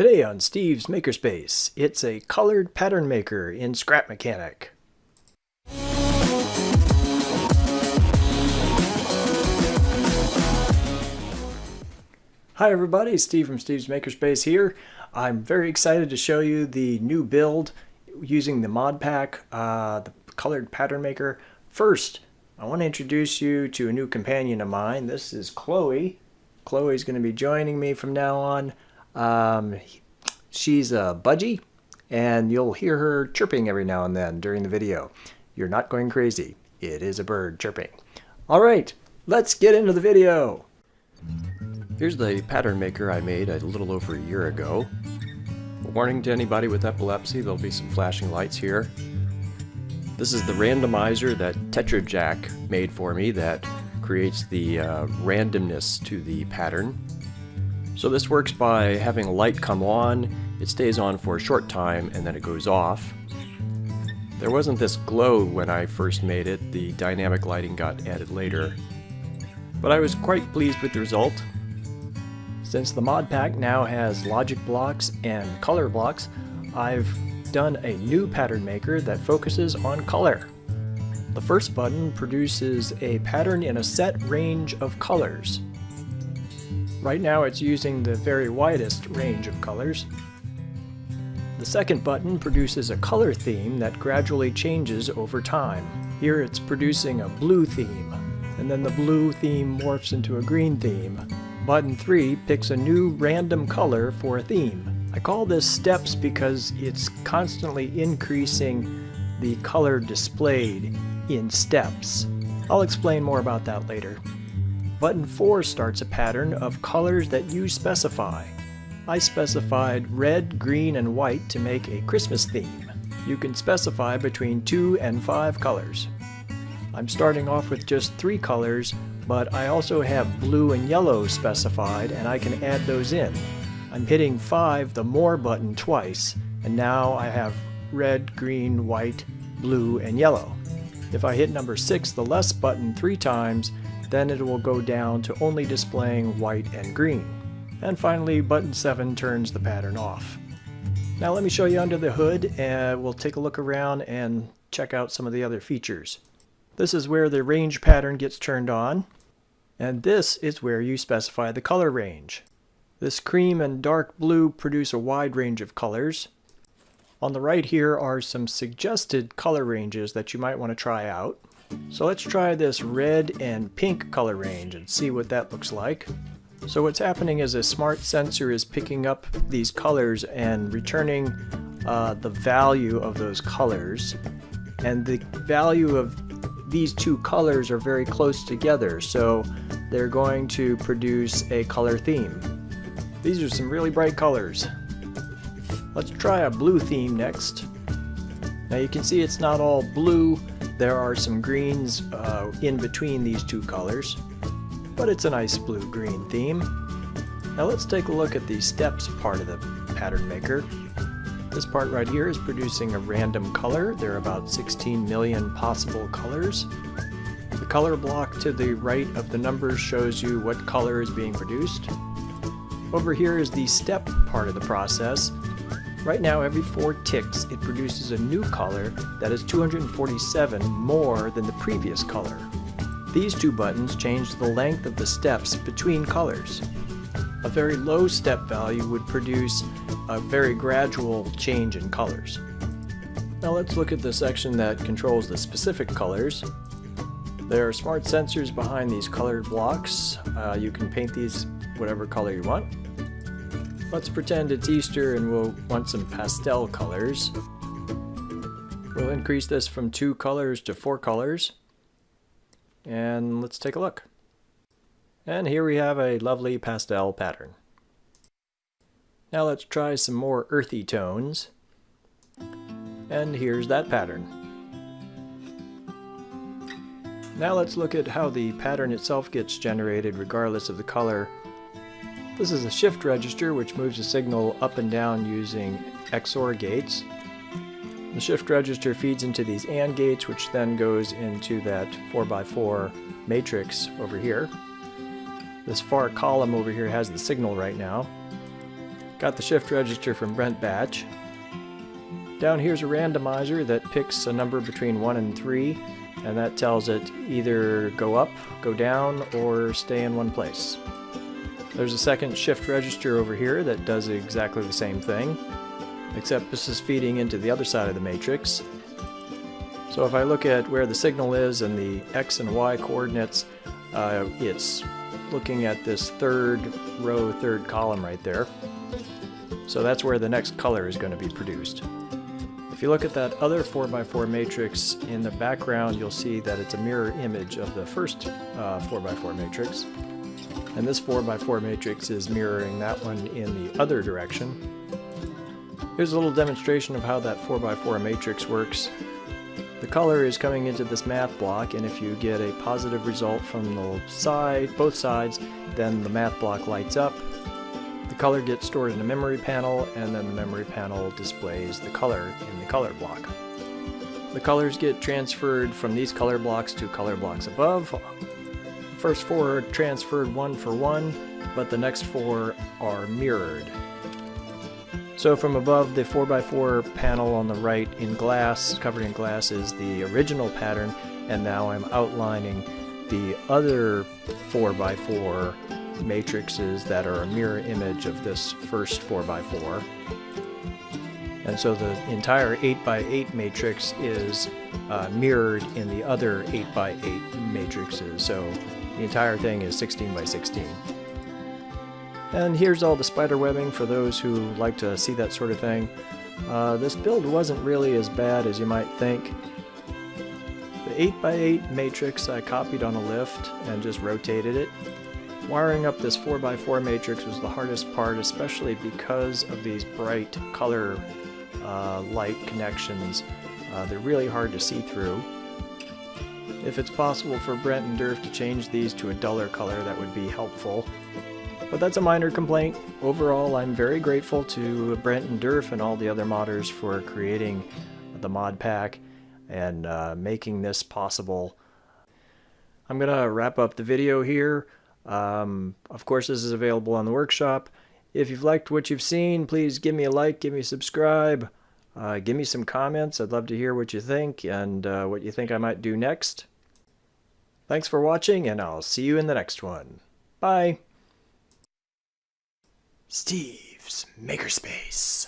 Today on Steve's Makerspace, it's a colored pattern maker in Scrap Mechanic. Hi everybody, Steve from Steve's Makerspace here. I'm very excited to show you the new build using the Modpack, the colored pattern maker. First, I want to introduce you to a new companion of mine. This is Chloe. Chloe's going to be joining me from now on. She's a budgie, and you'll hear her chirping every now and then during the video. You're not going crazy. It is a bird chirping. All right, let's get into the video. Here's the pattern maker I made a little over a year ago. Warning to anybody with epilepsy, there'll be some flashing lights here. This is the randomizer that Tetrajack made for me that creates the randomness to the pattern. So this works by having a light come on, it stays on for a short time, and then it goes off. There wasn't this glow when I first made it, the dynamic lighting got added later. But I was quite pleased with the result. Since the Modpack now has logic blocks and color blocks, I've done a new pattern maker that focuses on color. The first button produces a pattern in a set range of colors. Right now it's using the very widest range of colors. The second button produces a color theme that gradually changes over time. Here it's producing a blue theme, and then the blue theme morphs into a green theme. Button 3 picks a new random color for a theme. I call this steps because it's constantly increasing the color displayed in steps. I'll explain more about that later. Button 4 starts a pattern of colors that you specify. I specified red, green, and white to make a Christmas theme. You can specify between 2 and 5 colors. I'm starting off with just 3 colors, but I also have blue and yellow specified, and I can add those in. I'm hitting 5, the more button, twice, and now I have red, green, white, blue, and yellow. If I hit number 6, the less button, 3 times, then it will go down to only displaying white and green. And finally, button 7 turns the pattern off. Now let me show you under the hood, and we'll take a look around and check out some of the other features. This is where the range pattern gets turned on, and this is where you specify the color range. This cream and dark blue produce a wide range of colors. On the right here are some suggested color ranges that you might want to try out. So let's try this red and pink color range and see what that looks like. So what's happening is a smart sensor is picking up these colors and returning the value of those colors. And the value of these two colors are very close together, so they're going to produce a color theme. These are some really bright colors. Let's try a blue theme next. Now you can see it's not all blue. There are some greens in between these two colors, but it's a nice blue-green theme. Now let's take a look at the steps part of the pattern maker. This part right here is producing a random color. There are about 16 million possible colors. The color block to the right of the numbers shows you what color is being produced. Over here is the step part of the process. Right now, every 4 ticks, it produces a new color that is 247 more than the previous color. These 2 buttons change the length of the steps between colors. A very low step value would produce a very gradual change in colors. Now let's look at the section that controls the specific colors. There are smart sensors behind these colored blocks. You can paint these whatever color you want. Let's pretend it's Easter and we'll want some pastel colors. We'll increase this from 2 colors to 4 colors. And let's take a look. And here we have a lovely pastel pattern. Now let's try some more earthy tones. And here's that pattern. Now let's look at how the pattern itself gets generated regardless of the color. This is a shift register which moves a signal up and down using XOR gates. The shift register feeds into these AND gates, which then goes into that 4x4 matrix over here. This far column over here has the signal right now. Got the shift register from Brent Batch. Down here's a randomizer that picks a number between 1 and 3, and that tells it either go up, go down, or stay in one place. There's a second shift register over here that does exactly the same thing, except this is feeding into the other side of the matrix. So if I look at where the signal is and the X and Y coordinates, it's looking at this third row, third column right there. So that's where the next color is going to be produced. If you look at that other 4x4 matrix in the background, you'll see that it's a mirror image of the first 4x4 matrix. And this 4x4 matrix is mirroring that one in the other direction. Here's a little demonstration of how that 4x4 matrix works. The color is coming into this math block, and if you get a positive result from both sides, then the math block lights up. The color gets stored in a memory panel, and then the memory panel displays the color in the color block. The colors get transferred from these color blocks to color blocks above. The first 4 are transferred 1 for 1, but the next 4 are mirrored. So from above, the 4x4 panel on the right in glass, covered in glass, is the original pattern, and now I'm outlining the other 4x4 matrices that are a mirror image of this first 4x4. And so the entire 8x8 matrix is mirrored in the other 8x8 matrices. So the entire thing is 16x16. And here's all the spider webbing for those who like to see that sort of thing. This build wasn't really as bad as you might think. The 8x8 matrix I copied on a lift and just rotated it. Wiring up this 4x4 matrix was the hardest part, especially because of these bright color light connections. They're really hard to see through. If it's possible for Brent and Durf to change these to a duller color, that would be helpful. But that's a minor complaint. Overall, I'm very grateful to Brent and Durf and all the other modders for creating the Modpack and making this possible. I'm going to wrap up the video here. Of course, this is available on the workshop. If you've liked what you've seen, please give me a like, give me a subscribe, give me some comments. I'd love to hear what you think and what you think I might do next. Thanks for watching, and I'll see you in the next one. Bye! Steve's Makerspace.